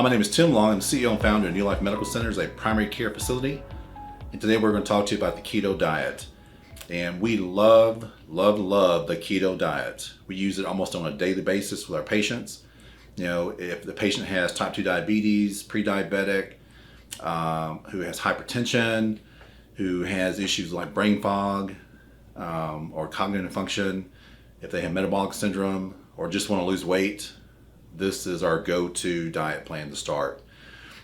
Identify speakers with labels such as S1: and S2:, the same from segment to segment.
S1: Hi, my name is Tim Long. I'm the CEO and founder of New Life Medical Centers, a primary care facility. And today we're going to talk to you about the keto diet. And we love the keto diet. We use it almost on a daily basis with our patients. You know, if the patient has type 2 diabetes, pre-diabetic, who has hypertension, who has issues like brain fog or cognitive function, if they have metabolic syndrome or just want to lose weight, this is our go-to diet plan to start.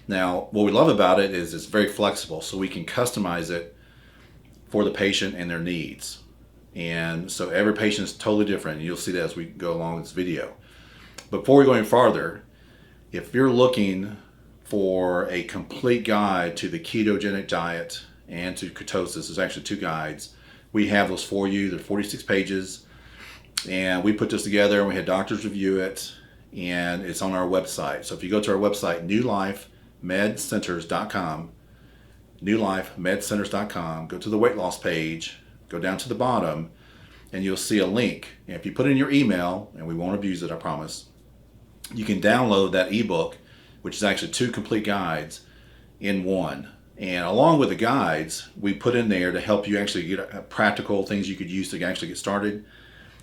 S1: Now, what we love about it is it's very flexible, so we can customize it for the patient and their needs. And so every patient is totally different, and you'll see that as we go along this video. Before we go any farther, if you're looking for a complete guide to the ketogenic diet and to ketosis, there's actually two guides. We have those for you. They're 46 pages, and we put this together and we had doctors review it, and it's on our website. So if you go to our website, newlifemedcenters.com, newlifemedcenters.com, go to the weight loss page, go down to the bottom, and you'll see a link. And if you put in your email, and we won't abuse it, I promise, you can download that ebook, which is actually two complete guides in one. And along with the guides, we put in there to help you actually get practical things you could use to actually get started.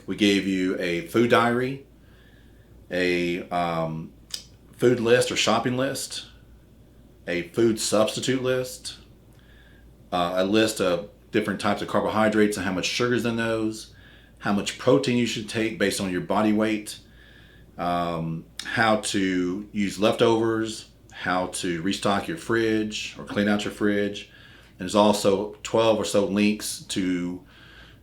S1: We gave you a food diary, a food list or shopping list, a food substitute list, a list of different types of carbohydrates and how much sugar is in those, how much protein you should take based on your body weight, how to use leftovers, how to restock your fridge or clean out your fridge. And there's also 12 or so links to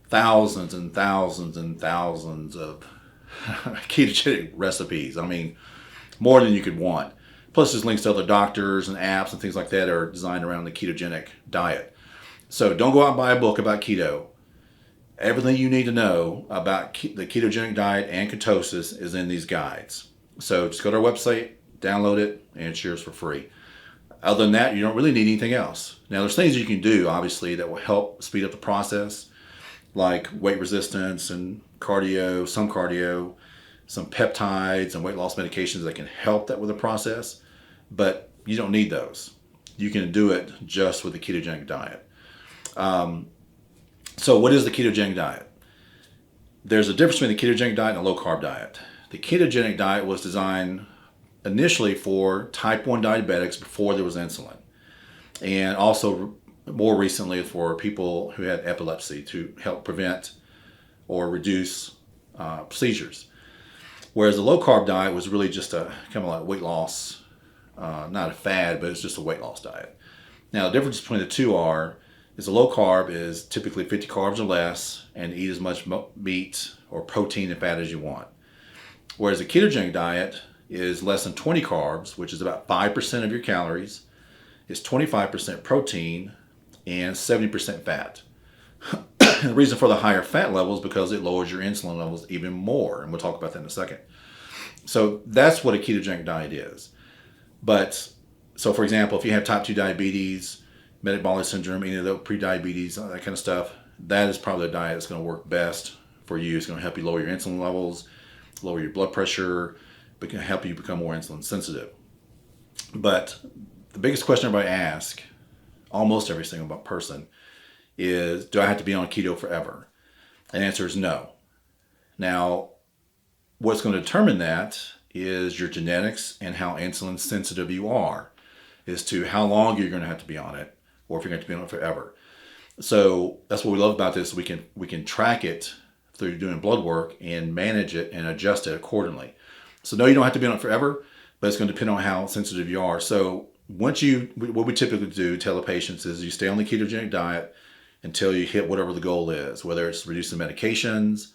S1: thousands and thousands and thousands of ketogenic recipes. I mean, more than you could want. Plus there's links to other doctors and apps and things like that are designed around the ketogenic diet. So don't go out and buy a book about keto. Everything you need to know about the ketogenic diet and ketosis is in these guides. So just go to our website, download it, and it's yours for free. Other than that, you don't really need anything else. Now there's things you can do, obviously, that will help speed up the process, like weight resistance and cardio, some peptides and weight loss medications that can help that with the process, but you don't need those. You can do it just with the ketogenic diet. So what is the ketogenic diet? There's a difference between the ketogenic diet and a low carb diet. The ketogenic diet was designed initially for type 1 diabetics before there was insulin, and also more recently for people who had epilepsy to help prevent or reduce seizures. Whereas the low carb diet was really just a kind of like weight loss, not a fad, but it's just a weight loss diet. Now the difference between the two is the low carb is typically 50 carbs or less, and eat as much meat or protein and fat as you want. Whereas the ketogenic diet is less than 20 carbs, which is about 5% of your calories. It's 25% protein and 70% fat. The reason for the higher fat level is because it lowers your insulin levels even more, and we'll talk about that in a second. So that's what a ketogenic diet is. But so for example, if you have type 2 diabetes, metabolic syndrome, any of the pre-diabetes, that kind of stuff, that is probably the diet that's going to work best for you. It's going to help you lower your insulin levels, lower your blood pressure, but can help you become more insulin sensitive. But the biggest question everybody asks, almost every single person, is, do I have to be on keto forever? And the answer is no. Now, what's going to determine that is your genetics and how insulin sensitive you are, as to how long you're going to have to be on it, or if you're going to be on it forever. So that's what we love about this. We can track it through doing blood work and manage it and adjust it accordingly. So no, you don't have to be on it forever, but it's going to depend on how sensitive you are. So what we typically do, tell the patients, is you stay on the ketogenic diet until you hit whatever the goal is, whether it's reducing medications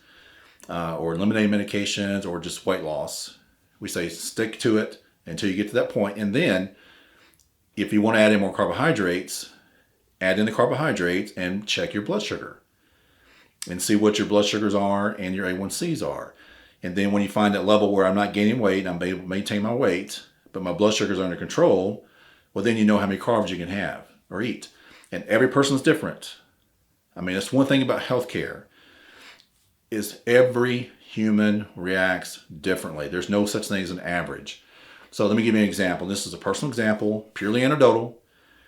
S1: or eliminating medications or just weight loss. We say stick to it until you get to that point. And then if you want to add in more carbohydrates, add in the carbohydrates and check your blood sugar and see what your blood sugars are and your A1Cs are. And then when you find that level where I'm not gaining weight and I'm able to maintain my weight, but my blood sugars are under control, well, then you know how many carbs you can have or eat. And every person's different. I mean, that's one thing about healthcare, is every human reacts differently. There's no such thing as an average. So let me give you an example. This is a personal example, purely anecdotal.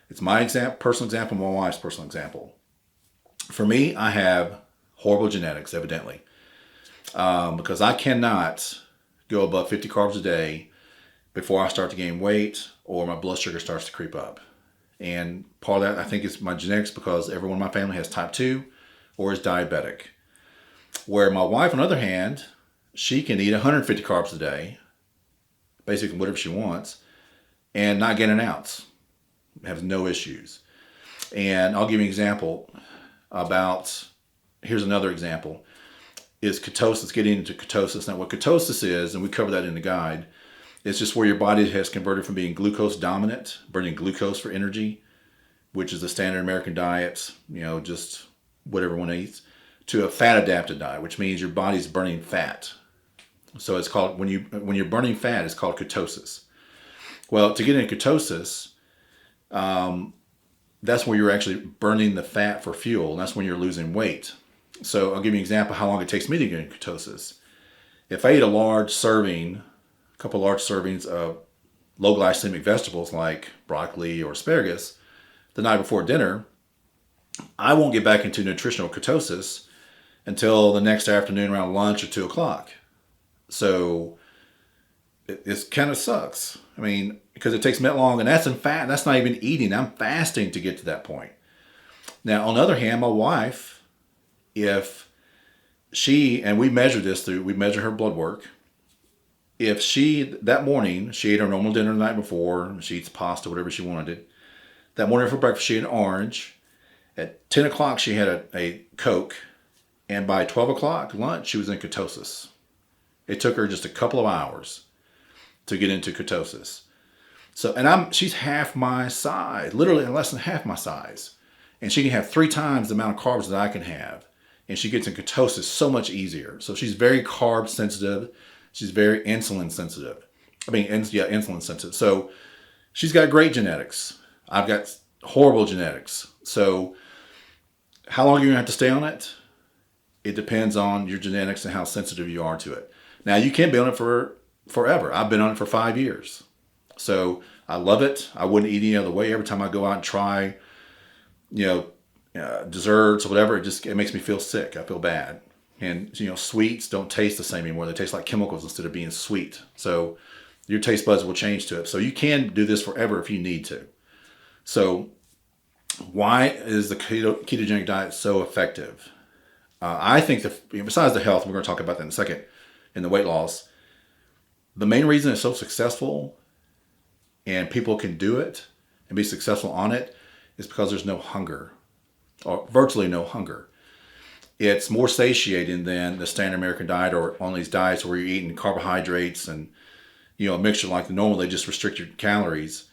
S1: It's my personal example, my wife's personal example. For me, I have horrible genetics, evidently, because I cannot go above 50 carbs a day before I start to gain weight or my blood sugar starts to creep up. And part of that, I think, is my genetics, because everyone in my family has type 2 or is diabetic. Where my wife, on the other hand, she can eat 150 carbs a day, basically whatever she wants, and not gain an ounce. Has no issues. And I'll give you an example about, here's another example, is ketosis, getting into ketosis. Now what ketosis is, and we cover that in the guide, it's just where your body has converted from being glucose dominant, burning glucose for energy, which is the standard American diet, just what everyone eats, to a fat adapted diet, which means your body's burning fat. So it's called, when you're burning fat, it's called ketosis. Well, to get into ketosis, that's where you're actually burning the fat for fuel, and that's when you're losing weight. So I'll give you an example of how long it takes me to get into ketosis. If I eat a couple large servings of low glycemic vegetables like broccoli or asparagus the night before dinner, I won't get back into nutritional ketosis until the next afternoon around lunch or 2 o'clock. So it kind of sucks. I mean, because it takes me that long, and that's in fact, that's not even eating. I'm fasting to get to that point. Now, on the other hand, my wife, if she, and we measure her blood work. If that morning, she ate her normal dinner the night before, she eats pasta, whatever she wanted. That morning for breakfast, she ate an orange. At 10 o'clock, she had a Coke. And by 12 o'clock, lunch, she was in ketosis. It took her just a couple of hours to get into ketosis. So, and she's half my size, literally less than half my size. And she can have 3 times the amount of carbs that I can have. And she gets in ketosis so much easier. So she's very carb sensitive. She's very insulin sensitive. Insulin sensitive. So she's got great genetics. I've got horrible genetics. So how long are you going to have to stay on it? It depends on your genetics and how sensitive you are to it. Now, you can't be on it for forever. I've been on it for 5 years. So I love it. I wouldn't eat any other way. Every time I go out and try, desserts or whatever, it makes me feel sick. I feel bad. And, sweets don't taste the same anymore. They taste like chemicals instead of being sweet. So your taste buds will change to it. So you can do this forever if you need to. So why is the ketogenic diet so effective? I think besides the health, we're going to talk about that in a second, in the weight loss, the main reason it's so successful and people can do it and be successful on it is because there's no hunger, or virtually no hunger. It's more satiating than the standard American diet or on these diets where you're eating carbohydrates and, a mixture like the normal, they just restrict your calories.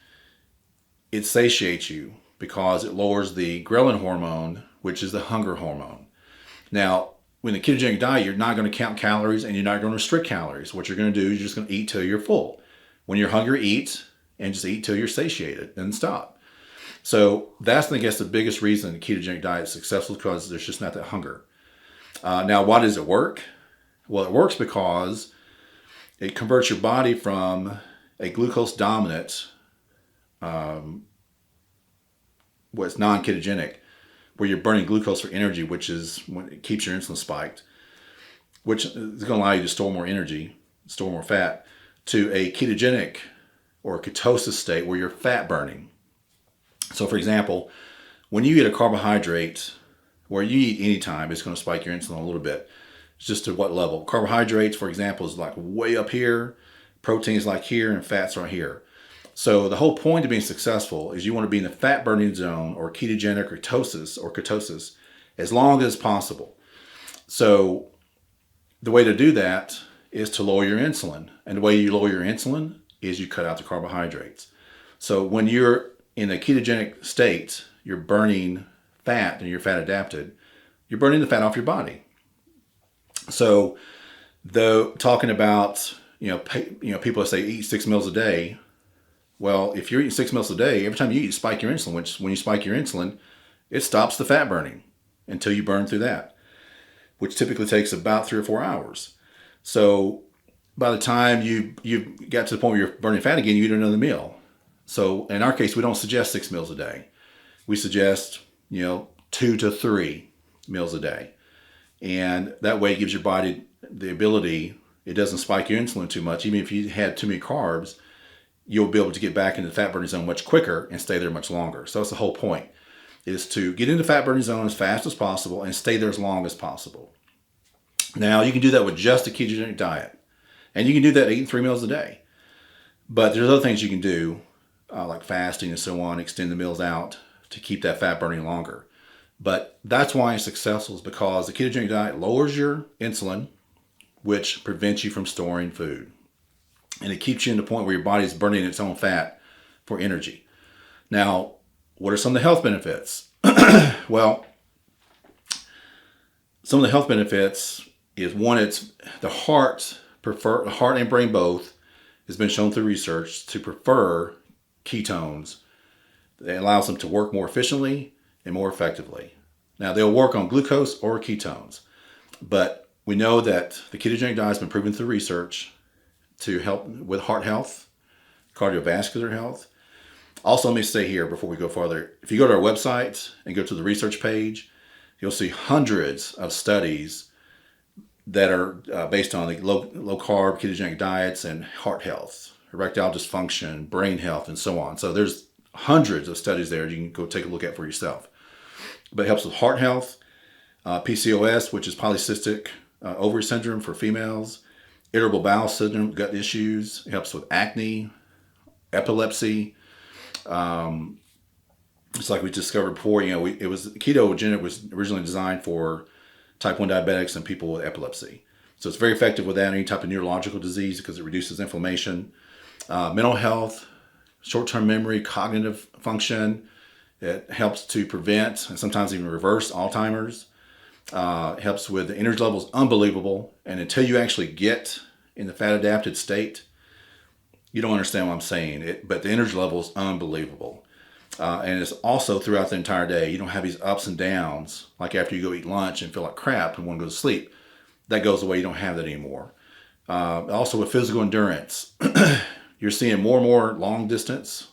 S1: It satiates you because it lowers the ghrelin hormone, which is the hunger hormone. Now, when the ketogenic diet, you're not going to count calories and you're not going to restrict calories. What you're going to do is you're just going to eat till you're full. When you're hungry, eat, and just eat till you're satiated and stop. So that's, I guess, the biggest reason the ketogenic diet is successful, because there's just not that hunger. Now, why does it work? Well, it works because it converts your body from a glucose dominant, what's non-ketogenic, where you're burning glucose for energy, which is when it keeps your insulin spiked, which is going to allow you to store more energy, store more fat, to a ketogenic or ketosis state where you're fat burning. So, for example, when you eat a carbohydrate, where you eat any time, it's going to spike your insulin a little bit. It's just to what level. Carbohydrates, for example, is like way up here. Protein is like here, and fats right here. So the whole point of being successful is you want to be in the fat burning zone or ketogenic or ketosis as long as possible. So the way to do that is to lower your insulin. And the way you lower your insulin is you cut out the carbohydrates. So when you're in a ketogenic state, you're burning fat and you're fat adapted, you're burning the fat off your body. So though talking about, people say eat 6 meals a day. Well, if you're eating 6 meals a day, every time you eat, you spike your insulin, which when you spike your insulin, it stops the fat burning until you burn through that, which typically takes about 3 or 4 hours. So by the time you got to the point where you're burning fat again, you eat another meal. So in our case, we don't suggest 6 meals a day. We suggest, 2 to 3 meals a day. And that way it gives your body the ability, it doesn't spike your insulin too much. Even if you had too many carbs, you'll be able to get back into the fat burning zone much quicker and stay there much longer. So that's the whole point, is to get into the fat burning zone as fast as possible and stay there as long as possible. Now, you can do that with just a ketogenic diet. And you can do that eating 3 meals a day. But there's other things you can do, like fasting and so on, extend the meals out to keep that fat burning longer. But that's why it's successful, is because the ketogenic diet lowers your insulin, which prevents you from storing food. And it keeps you in the point where your body is burning its own fat for energy. Now, what are some of the health benefits? Well, some of the health benefits is, one, it's the heart and brain both has been shown through research to prefer ketones. It allows them to work more efficiently and more effectively. Now, they'll work on glucose or ketones, but we know that the ketogenic diet has been proven through research to help with heart health, cardiovascular health. Also, let me say here before we go farther, if you go to our website and go to the research page, you'll see hundreds of studies that are based on the low carb ketogenic diets and heart health, erectile dysfunction, brain health, and so on. So there's hundreds of studies there you can go take a look at for yourself. But it helps with heart health, PCOS, which is polycystic ovary syndrome for females, irritable bowel syndrome, gut issues. It helps with acne, epilepsy. It's like we discovered before, ketogenic was originally designed for type 1 diabetics and people with epilepsy. So it's very effective with that, any type of neurological disease, because it reduces inflammation. Mental health, short-term memory, cognitive function. It helps to prevent and sometimes even reverse Alzheimer's. It helps with the energy levels, unbelievable. And until you actually get in the fat-adapted state, you don't understand what I'm saying. But the energy level is unbelievable. And it's also throughout the entire day. You don't have these ups and downs, like after you go eat lunch and feel like crap and want to go to sleep. That goes away. You don't have that anymore. Also with physical endurance, you're seeing more and more long distance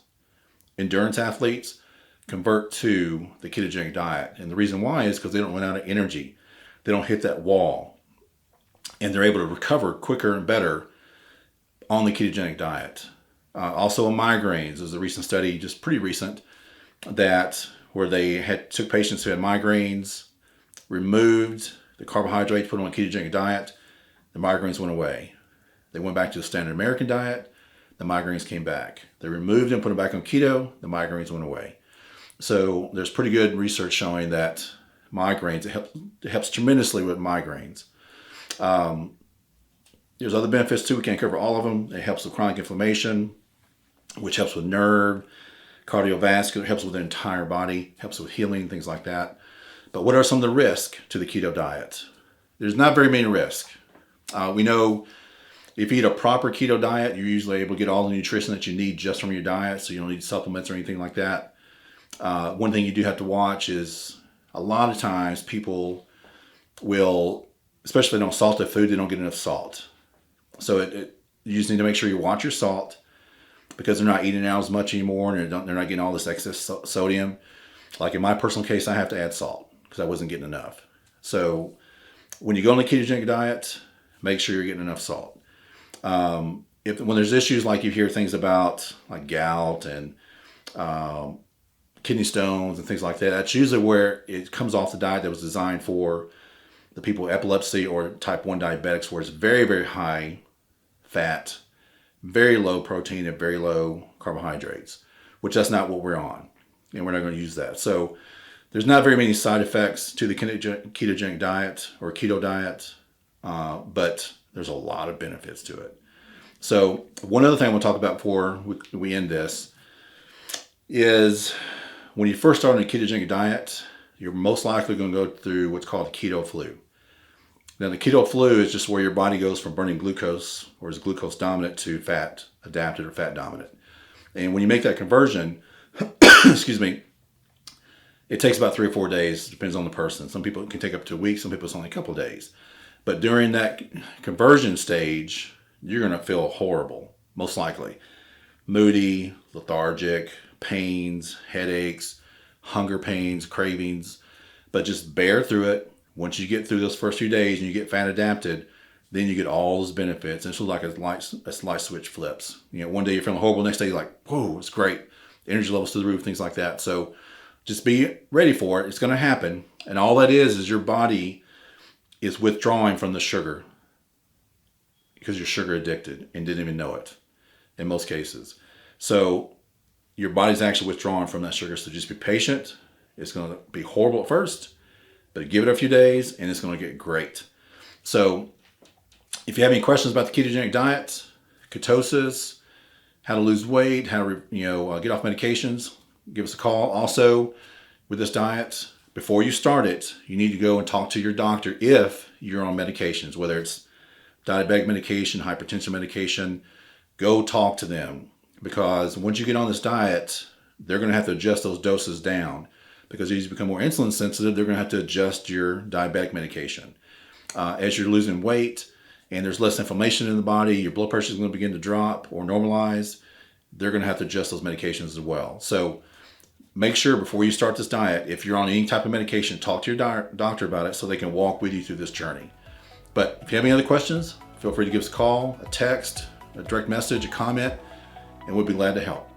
S1: endurance athletes convert to the ketogenic diet. And the reason why is because they don't run out of energy. They don't hit that wall. And they're able to recover quicker and better on the ketogenic diet. Also in migraines, there's a recent study, just pretty recent, where they took patients who had migraines, removed the carbohydrates, put them on a ketogenic diet, the migraines went away. They went back to the standard American diet, the migraines came back. They removed them, put them back on keto, the migraines went away. So there's pretty good research showing that migraines, it helps tremendously with migraines. There's other benefits too. We can't cover all of them. It helps with chronic inflammation, which helps with nerve, cardiovascular, helps with the entire body, helps with healing, things like that. But what are some of the risks to the keto diet? There's not very many risks. We know if you eat a proper keto diet, you're usually able to get all the nutrition that you need just from your diet, so you don't need supplements or anything like that. One thing you do have to watch is a lot of times people will, especially if they don't salt their food, they don't get enough salt. So you just need to make sure you watch your salt, because they're not eating out as much anymore and they're not getting all this excess sodium. Like in my personal case, I have to add salt because I wasn't getting enough. So when you go on the ketogenic diet, make sure you're getting enough salt. When there's issues like you hear things about like gout and kidney stones and things like that, that's usually where it comes off the diet that was designed for the people with epilepsy or type 1 diabetics, where it's very, very high fat, very low protein, and very low carbohydrates, which that's not what we're on. And we're not going to use that. So there's not very many side effects to the ketogenic diet or keto diet, but there's a lot of benefits to it. So one other thing I want to talk about before we end this is when you first start on a ketogenic diet, you're most likely going to go through what's called the keto flu. Now, the keto flu is just where your body goes from burning glucose, or is glucose dominant, to fat adapted or fat dominant. And when you make that conversion, excuse me, it takes about 3 or 4 days. It depends on the person. Some people it can take up to a week. Some people it's only a couple of days. But during that conversion stage, you're going to feel horrible, most likely. Moody, lethargic, pains, headaches, hunger pains, cravings. But just bear through it. Once you get through those first few days and you get fat adapted, then you get all those benefits. And it's like a light switch flips. One day you're feeling horrible, next day you're like, whoa, it's great. Energy levels to the roof, things like that. So just be ready for it. It's going to happen. And all that is your body is withdrawing from the sugar because you're sugar addicted and didn't even know it in most cases. So your body's actually withdrawing from that sugar. So just be patient. It's going to be horrible at first, but give it a few days and it's going to get great. So if you have any questions about the ketogenic diet, ketosis, how to lose weight, how to get off medications, give us a call. Also, with this diet, before you start it, you need to go and talk to your doctor if you're on medications, whether it's diabetic medication, hypertension medication. Go talk to them, because once you get on this diet, they're going to have to adjust those doses down, because as you become more insulin sensitive, they're going to have to adjust your diabetic medication. As you're losing weight and there's less inflammation in the body, your blood pressure is going to begin to drop or normalize. They're going to have to adjust those medications as well. So make sure before you start this diet, if you're on any type of medication, talk to your doctor about it so they can walk with you through this journey. But if you have any other questions, feel free to give us a call, a text, a direct message, a comment, and we'll be glad to help.